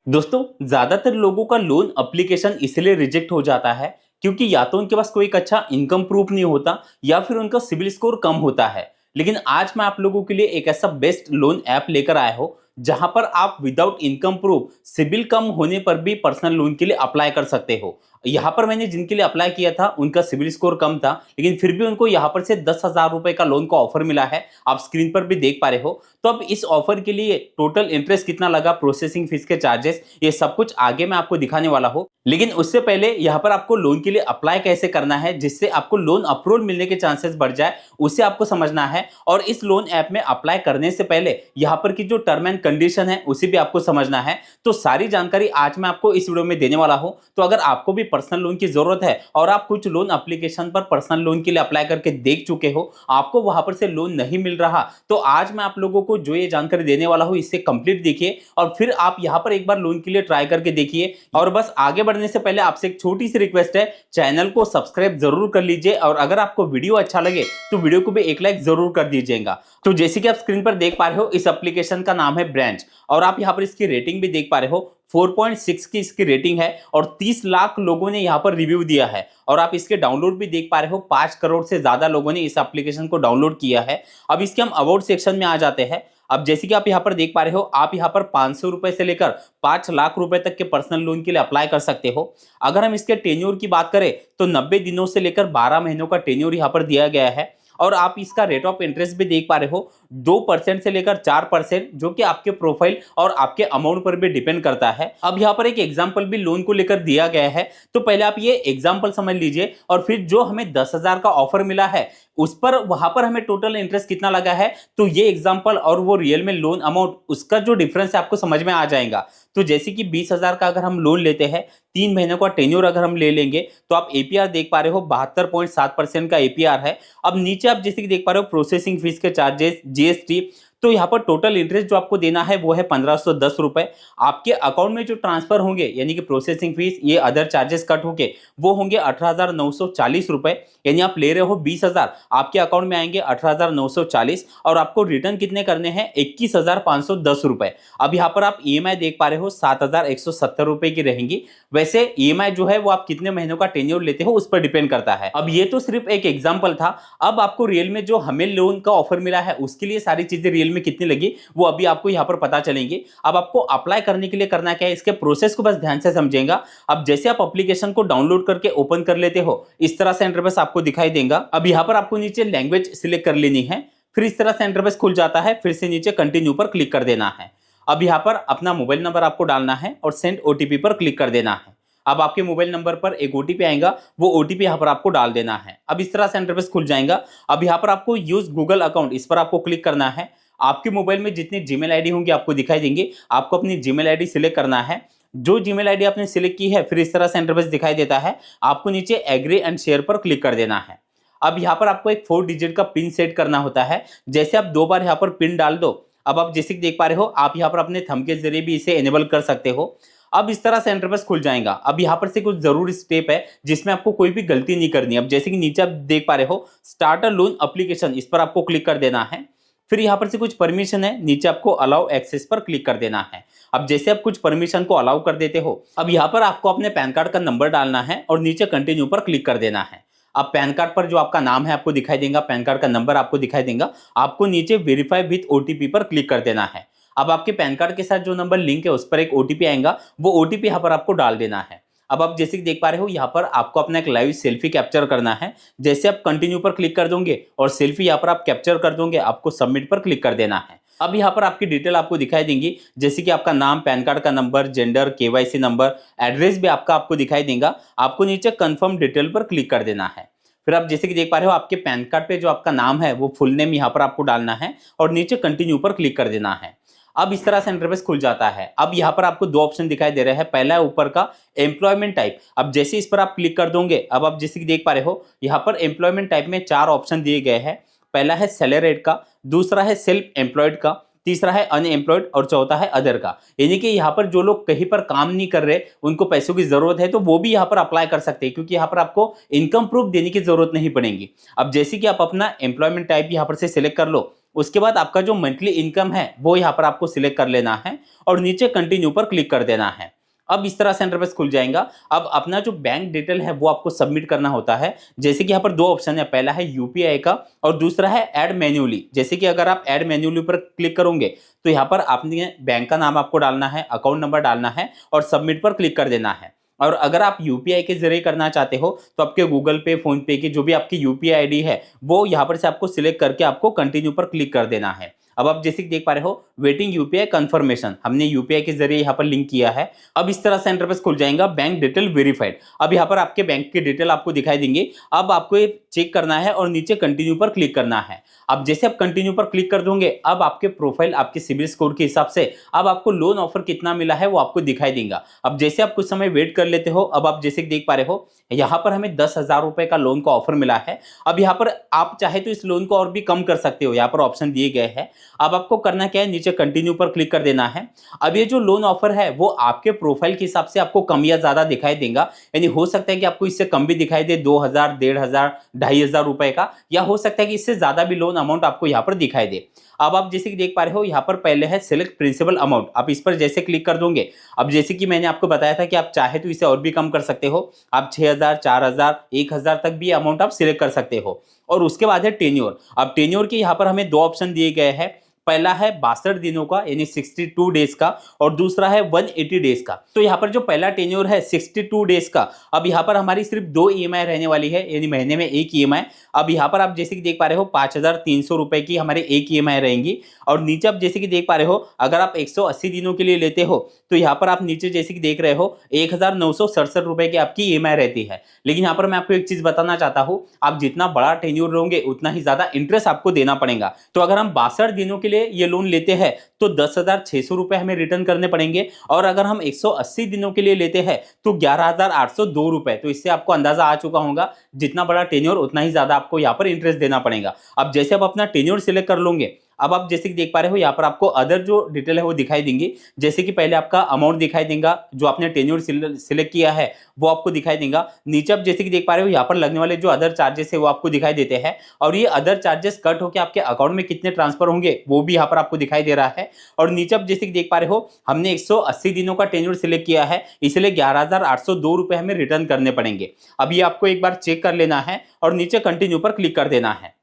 दोस्तों, ज्यादातर लोगों का लोन एप्लीकेशन इसलिए रिजेक्ट हो जाता है क्योंकि या तो उनके पास कोई एक अच्छा इनकम प्रूफ नहीं होता या फिर उनका सिविल स्कोर कम होता है। लेकिन आज मैं आप लोगों के लिए एक ऐसा बेस्ट लोन ऐप लेकर आया हूं जहां पर आप विदाउट इनकम प्रूफ सिविल कम होने पर भी पर्सनल लोन के लिए अप्लाई कर सकते हो। यहाँ पर मैंने जिनके लिए अप्लाई किया था उनका सिविल स्कोर कम था, लेकिन फिर भी उनको यहाँ पर से 10,000 रुपए का लोन का ऑफर मिला है। आप स्क्रीन पर भी देख पा रहे हो। तो अब इस ऑफर के लिए टोटल इंटरेस्ट कितना लगा, प्रोसेसिंग फीस के चार्जेस, ये सब कुछ आगे मैं आपको दिखाने वाला हूँ। लेकिन उससे पहले यहाँ पर आपको लोन के लिए अप्लाई कैसे करना है जिससे आपको लोन अप्रूवल मिलने के चांसेस बढ़ जाए, उसे आपको समझना है। और इस लोन ऐप में अप्लाई करने से पहले यहाँ पर की जो टर्म एंड कंडीशन है उसे भी आपको समझना है। तो सारी जानकारी आज मैं आपको इस वीडियो में देने वाला हूँ। तो अगर आपको भी पर्सनल लोन की जरूरत है और आप कुछ लोन एप्लीकेशन पर पर्सनल लोन के लिए अप्लाई करके देख चुके हो, आपको वहां पर से लोन नहीं मिल रहा, तो आज मैं आप लोगों को जो ये जानकारी देने वाला हूं इससे कंप्लीट देखिए और फिर आप यहां पर एक बार लोन के लिए ट्राई करके देखिए। और बस आगे बढ़ने से पहले आपसे एक छोटी सी रिक्वेस्ट है, चैनल को सब्सक्राइब जरूर कर लीजिए और अगर आपको वीडियो अच्छा लगे तो वीडियो को भी एक लाइक जरूर कर दीजिएगा। तो जैसे कि आप स्क्रीन पर देख पा रहे हो, इस एप्लीकेशन का नाम है ब्रांच और आप यहां पर इसकी रेटिंग भी देख पा रहे हो। 4.6 की इसकी रेटिंग है और 30 लाख लोगों ने यहां पर रिव्यू दिया है। और आप इसके डाउनलोड भी देख पा रहे हो, 5 करोड़ से ज्यादा लोगों ने इस एप्लीकेशन को डाउनलोड किया है। अब इसके हम अवार्ड सेक्शन में आ जाते हैं। अब जैसे कि आप यहां पर देख पा रहे हो, आप यहां पर 500 रुपए से लेकर 5 लाख रुपए तक के पर्सनल लोन के लिए अप्लाई कर सकते हो। अगर हम इसके टेन्योर की बात करें तो 90 दिनों से लेकर 12 महीनों का टेन्योर यहां पर दिया गया है। और आप इसका रेट ऑफ इंटरेस्ट भी देख पा रहे हो, 2% से लेकर 4%, जो कि आपके प्रोफाइल और आपके अमाउंट पर भी डिपेंड करता है। अब यहाँ पर एक एग्जांपल भी लोन को लेकर दिया गया है, तो पहले आप ये एग्जांपल समझ लीजिए और फिर जो हमें 10,000 का ऑफर मिला है उस पर वहां पर हमें टोटल इंटरेस्ट कितना लगा है, तो ये एग्जांपल और वो रियल में लोन अमाउंट, उसका जो डिफरेंस है आपको समझ में आ जाएगा। तो जैसे कि 20,000 का अगर हम लोन लेते हैं, 3 महीनों का टेन्योर अगर हम ले लेंगे, तो आप एपीआर देख पा रहे हो 72.7% का एपीआर है। अब नीचे आप जैसे कि देख पा रहे हो प्रोसेसिंग फीस के चार्जेस, जीएसटी, तो यहाँ पर टोटल इंटरेस्ट जो आपको देना है वो है 1510 रुपए। आपके अकाउंट में जो ट्रांसफर होंगे यानी कि प्रोसेसिंग फीस, ये अदर चार्जेस कट होके वो होंगे 18,940 रुपए। यानी आप ले रहे हो 20,000, आपके अकाउंट में आएंगे 18,940 और आपको रिटर्न कितने करने हैं, 21,510 रुपए। अब यहाँ पर आप ईएमआई देख पा रहे हो 7,170 रुपए की रहेंगी। वैसे ईएमआई जो है वो आप कितने महीनों का टेन्योर लेते हो उस पर डिपेंड करता है। अब ये तो सिर्फ एक एग्जांपल था। अब आपको रियल में जो हमें लोन का ऑफर मिला है उसके लिए सारी चीजें रियल में कितनी लगी वो अभी आपको यहाँ पर पता चलेंगी। अब आपको अप्लाई करने के लिए करना क्या है, इसके प्रोसेस को बस ध्यान से समझेगा। अब जैसे आप एप्लीकेशन को डाउनलोड करके ओपन कर लेते हो, इस तरह से इंटरफेस आपको दिखाई देगा। अब यहाँ पर आपको नीचे लैंग्वेज सिलेक्ट कर लेनी है, फिर इस तरह से इंटरफेस खुल जाता है। फिर से नीचे कंटिन्यू पर क्लिक कर देना है। अब यहाँ पर अपना मोबाइल नंबर आपको डालना है और सेंड ओटीपी पर क्लिक कर देना है। अब आपके मोबाइल नंबर पर एक ओटीपी आएगा, वो ओटीपी यहाँ पर आपको डाल देना है। अब इस तरह से इंटरफेस खुल जाएगा। अब यहाँ पर आपको यूज गूगल अकाउंट, इस पर आपको क्लिक करना है। आपके मोबाइल में जितनी जीमेल आईडी होंगी आपको दिखाई देंगी, आपको अपनी जीमेल आईडी सिलेक्ट करना है। जो जीमेल आईडी आपने सिलेक्ट की है, फिर इस तरह से इंटरफेस दिखाई देता है। आपको नीचे एग्री एंड शेयर पर क्लिक कर देना है। अब यहाँ पर आपको एक 4 डिजिट का पिन सेट करना होता है। जैसे आप 2 बार यहाँ पर पिन डाल दो, अब आप जैसे कि देख पा रहे हो, आप यहाँ पर अपने थंब के जरिए भी इसे एनेबल कर सकते हो। अब इस तरह से इंटरफेस खुल जाएगा। अब यहाँ पर से कुछ जरूरी स्टेप है जिसमें आपको कोई भी गलती नहीं करनी है। अब जैसे कि नीचे आप देख पा रहे हो स्टार्ट अ लोन एप्लीकेशन, इस पर आपको क्लिक कर देना है। फिर यहाँ पर से कुछ परमिशन है, नीचे आपको अलाउ एक्सेस पर क्लिक कर देना है। अब जैसे आप कुछ परमिशन को अलाउ कर देते हो, अब यहाँ पर आपको अपने पैन कार्ड का नंबर डालना है और नीचे कंटिन्यू पर क्लिक कर देना है। अब पैन कार्ड पर जो आपका नाम है आपको दिखाई देगा, पैन कार्ड का नंबर आपको दिखाई देगा। आपको नीचे वेरीफाई विथ ओटीपी पर क्लिक कर देना है। अब आपके पैन कार्ड के साथ जो नंबर लिंक है उस पर एक ओटीपी आएगा, वो ओटीपी यहाँ पर आपको डाल देना है। अब आप जैसे कि देख पा रहे हो, यहाँ पर आपको अपना एक लाइव सेल्फी कैप्चर करना है। जैसे आप कंटिन्यू पर क्लिक कर दोगे और सेल्फी यहाँ पर आप कैप्चर कर दोगे, आपको सबमिट पर क्लिक कर देना है। अब यहाँ पर आपकी डिटेल आपको दिखाई देंगी, जैसे कि आपका नाम, पैन कार्ड का number, gender, KYC number, address भी आपको दिखाई देगा। आपको नीचे कंफर्म डिटेल पर क्लिक कर देना है। फिर आप जैसे कि देख पा रहे हो, आपके पैन कार्ड पे जो आपका नाम है वो फुल नेम यहाँ पर आपको डालना है और नीचे कंटिन्यू पर क्लिक कर देना है। अब इस तरह से इंटरफेस खुल जाता है। अब यहाँ पर आपको 2 ऑप्शन दिखाई दे रहे हैं। पहला है ऊपर का एम्प्लॉयमेंट टाइप। अब जैसे इस पर आप क्लिक कर दोगे, अब आप जैसे कि देख पा रहे हो, यहाँ पर एम्प्लॉयमेंट टाइप में 4 ऑप्शन दिए गए हैं। पहला है सैलरीड का, दूसरा है सेल्फ एम्प्लॉयड का, तीसरा है अनएम्प्लॉयड और चौथा है अदर का। यानी कि यहाँ पर जो लोग कहीं पर काम नहीं कर रहे, उनको पैसों की जरूरत है, तो वो भी यहाँ पर अप्लाई कर सकते हैं, क्योंकि यहाँ पर आपको इनकम प्रूफ देने की जरूरत नहीं पड़ेगी। अब जैसे कि आप अपना एम्प्लॉयमेंट टाइप यहाँ पर से सिलेक्ट कर लो, उसके बाद आपका जो मंथली इनकम है वो यहाँ पर आपको सिलेक्ट कर लेना है और नीचे कंटिन्यू पर क्लिक कर देना है। अब इस तरह से इंटरफेस खुल जाएगा। अब अपना जो बैंक डिटेल है वो आपको सबमिट करना होता है। जैसे कि यहाँ पर दो ऑप्शन है, पहला है यूपीआई का और दूसरा है ऐड मैन्युअली। जैसे कि अगर आप ऐड मैन्युअली पर क्लिक करोगे तो यहाँ पर आपने बैंक का नाम आपको डालना है, अकाउंट नंबर डालना है और सबमिट पर क्लिक कर देना है। और अगर आप यूपीआई के जरिए करना चाहते हो तो आपके गूगल पे, फोन पे की जो भी आपकी यूपीआई आईडी है वो यहाँ पर से आपको सिलेक्ट करके आपको कंटिन्यू पर क्लिक कर देना है। अब आप जैसे कि देख पा रहे हो वेटिंग यूपीआई कंफर्मेशन, हमने यूपीआई के जरिए यहाँ पर लिंक किया है। अब इस तरह से इंटरफेस खुल जाएगा, बैंक डिटेल वेरीफाइड। अब यहाँ पर आपके बैंक की डिटेल आपको दिखाई देंगे। अब आपको ये चेक करना है और नीचे कंटिन्यू पर क्लिक करना है। अब जैसे आप कंटिन्यू पर क्लिक कर दोगे अब आपके प्रोफाइल, आपके सिबिल स्कोर के हिसाब से अब आपको लोन ऑफर कितना मिला है वो आपको दिखाई देगा। अब जैसे आप कुछ समय वेट कर लेते हो, अब आप जैसे देख पा रहे हो यहाँ पर हमें 10,000 रुपए का लोन का ऑफर मिला है। अब यहाँ पर आप चाहे तो इस लोन को और भी कम कर सकते हो, यहाँ पर ऑप्शन दिए गए हैं। अब आपको करना क्या है, नीचे कंटिन्यू पर क्लिक कर देना है। अब ये जो लोन ऑफर है वो आपके प्रोफाइल के हिसाब से आपको कम या ज्यादा दिखाई देगा। यानी हो सकता है कि आपको इससे कम भी दिखाई दे, 2,000, 1,500, 2,500 रुपए का, या हो सकता है कि इससे ज्यादा भी लोन अमाउंट आपको यहाँ पर दिखाई दे। अब आप जैसे कि देख पा रहे हो यहाँ पर पहले है सिलेक्ट प्रिंसिपल अमाउंट। आप इस पर जैसे क्लिक कर दोगे, अब जैसे कि मैंने आपको बताया था कि आप चाहे तो इसे और भी कम कर सकते हो। आप 6,000, 4,000, 1,000 तक भी अमाउंट आप सिलेक्ट कर सकते हो। और उसके बाद है टेन्योर। अब टेन्योर के यहाँ पर हमें दो ऑप्शन दिए गए हैं, पहला है 62 दिनों का यानी 62 डेज का और दूसरा है 180 डेज का। तो यहाँ पर जो पहला टेन्योर है 62 डेज का, अब यहाँ पर हमारी सिर्फ 2 ईएमआई रहने वाली है, यानी महीने में एक ईएमआई। अब यहाँ पर आप जैसे कि देख पा रहे हो 5,300 रुपए की हमारे एक ईएमआई रहेंगी। और नीचे आप जैसे कि देख पा रहे हो अगर आप 180 दिनों के लिए लेते हो तो यहाँ पर आप नीचे जैसे कि देख रहे हो 1,967 रुपए की आपकी ईएमआई रहती है। लेकिन यहाँ पर मैं आपको एक चीज बताना चाहता हूँ, आप जितना बड़ा टेन्योर लोगे उतना ही ज्यादा इंटरेस्ट आपको देना पड़ेगा। तो अगर हम 62 दिनों के लिए ये लोन लेते हैं तो 10,600 रुपए हमें रिटर्न करने पड़ेंगे। और अगर हम 180 दिनों के लिए लेते हैं तो 11,802 रुपए। तो इससे आपको अंदाजा आ चुका होगा जितना बड़ा टेन्योर उतना ही ज्यादा आपको यहाँ पर इंटरेस्ट देना पड़ेगा। अब जैसे आप अपना टेन्योर सिलेक्ट कर लोगे, अब आप जैसे कि देख पा रहे हो यहाँ पर आपको अदर जो डिटेल है वो दिखाई देंगी। जैसे कि पहले आपका अमाउंट दिखाई देगा, जो आपने टेन्योर सिलेक्ट किया है वो आपको दिखाई देगा। नीचे आप जैसे कि देख पा रहे हो यहाँ पर लगने वाले जो अदर चार्जेस है वो आपको दिखाई देते हैं। और ये अदर चार्जेस कट होकर आपके अकाउंट में कितने ट्रांसफर होंगे वो भी यहाँ पर आपको दिखाई दे रहा है। और नीचे आप जैसे कि देख पा रहे हो हमने 180 दिनों का टेन्योर सिलेक्ट किया है, इसलिए 11,802 रुपए हमें रिटर्न करने पड़ेंगे। अब ये आपको एक बार चेक कर लेना है और नीचे कंटिन्यू पर क्लिक कर देना है।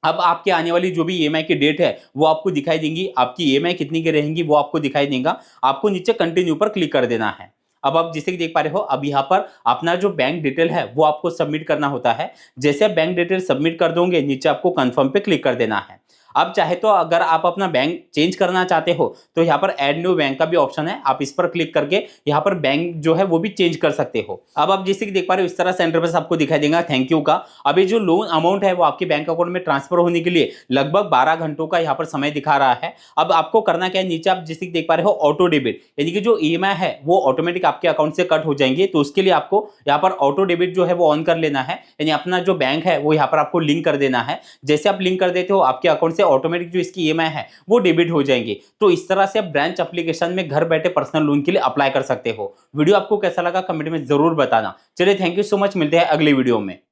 अब आपके आने वाली जो भी ईएमआई की डेट है वो आपको दिखाई देंगी, आपकी ईएमआई कितनी की रहेंगी वो आपको दिखाई देगा। आपको नीचे कंटिन्यू पर क्लिक कर देना है। अब आप जैसे कि देख पा रहे हो अब यहाँ पर अपना जो बैंक डिटेल है वो आपको सबमिट करना होता है। जैसे आप बैंक डिटेल सबमिट कर दोगे नीचे आपको कंफर्म पे क्लिक कर देना है। अब चाहे तो अगर आप अपना बैंक चेंज करना चाहते हो तो यहाँ पर ऐड न्यू बैंक का भी ऑप्शन है, आप इस पर क्लिक करके यहाँ पर बैंक जो है वो भी चेंज कर सकते हो। अब आप जैसे कि देख पा रहे हो इस तरह से इंटरफेस आपको दिखाई देगा थैंक यू का। अब ये जो लोन अमाउंट है वो आपके बैंक अकाउंट में ट्रांसफर होने के लिए लगभग 12 घंटों का यहाँ पर समय दिखा रहा है। अब आपको करना क्या है, नीचे आप जैसे कि देख पा रहे हो ऑटो डेबिट, यानी कि जो ईएमआई है वो ऑटोमेटिक आपके अकाउंट से कट हो जाएंगे। तो उसके लिए आपको यहाँ पर ऑटो डेबिट जो है वो ऑन कर लेना है, यानी अपना जो बैंक है वो यहाँ पर आपको लिंक कर देना है। जैसे आप लिंक कर देते हो आपके अकाउंट से ऑटोमेटिक जो इसकी ईएमआई है वो डेबिट हो जाएंगे। तो इस तरह से आप ब्रांच एप्लीकेशन में घर बैठे पर्सनल लोन के लिए अप्लाई कर सकते हो। वीडियो आपको कैसा लगा कमेंट में जरूर बताना। चलिए थैंक यू सो मच, मिलते हैं अगले वीडियो में।